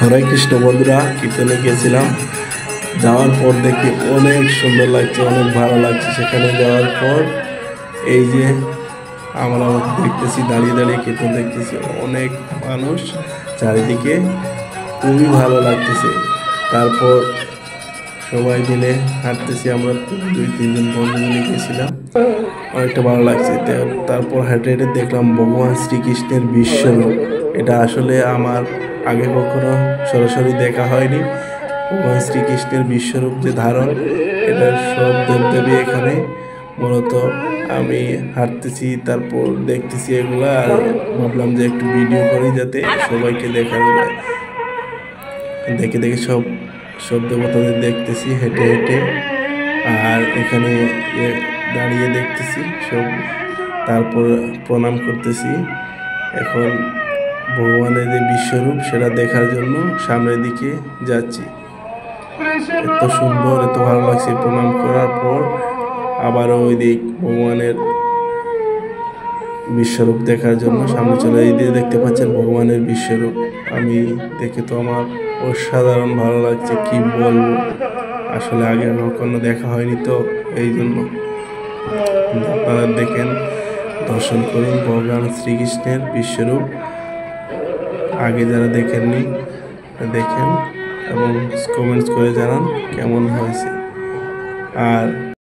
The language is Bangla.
হরে কৃষ্ণ বন্ধুরা, কীর্তনে গেছিলাম। যাওয়ার পর দেখি অনেক সুন্দর লাগছে, অনেক ভালো লাগছে। সেখানে যাওয়ার পর এই যে আমরা দেখতেছি, দাঁড়িয়ে দাঁড়িয়ে কীর্তন দেখতেছি, অনেক মানুষ চারিদিকে, খুবই ভালো লাগতেছে। তারপর সবাই মিলে হাঁটতেছি, আমরা 2-3 জন বন্ধু মিলে গেছিলাম, অনেকটা ভালো লাগছে। তারপর হেঁটে হেঁটে দেখলাম ভগবান শ্রীকৃষ্ণের বিশ্বরূপ। এটা আসলে আমার আগে কখনো সরাসরি দেখা হয়নি। ভগবান শ্রীকৃষ্ণের বিশ্বরূপ যে ধারণ, এটা সব দেবদেবী এখানে। মূলত আমি হাঁটতেছি, তারপর দেখতেছি এগুলা, আর ভাবলাম যে একটু ভিডিও করি যাতে সবাইকে দেখানো যায়। দেখে দেখে সব দেবতাদের দেখতেছি হেঁটে হেঁটে, আর এখানে দাঁড়িয়ে দেখতেছি সব। তারপর প্রণাম করতেছি। এখন ভগবানের যে বিশ্বরূপ সেটা দেখার জন্য সামনের দিকে যাচ্ছি। এত সুন্দর, এত ভালো লাগছে। প্রণাম করার পর আবারও ওই দিক ভগবানের বিশ্বরূপ দেখার জন্য সামনে চলে। এই দিয়ে দেখতে পাচ্ছেন ভগবানের বিশ্বরূপ। আমি দেখে তো আমার অসাধারণ ভালো লাগছে, কি বলবো। আসলে আগে কখনো দেখা হয়নি, তো এই জন্য আপনারা দেখেন, দর্শন করুন ভগবান শ্রীকৃষ্ণের বিশ্বরূপ। আগে যারা দেখেননি দেখেন এবং কমেন্টস করে জানান কেমন হয়েছে। আর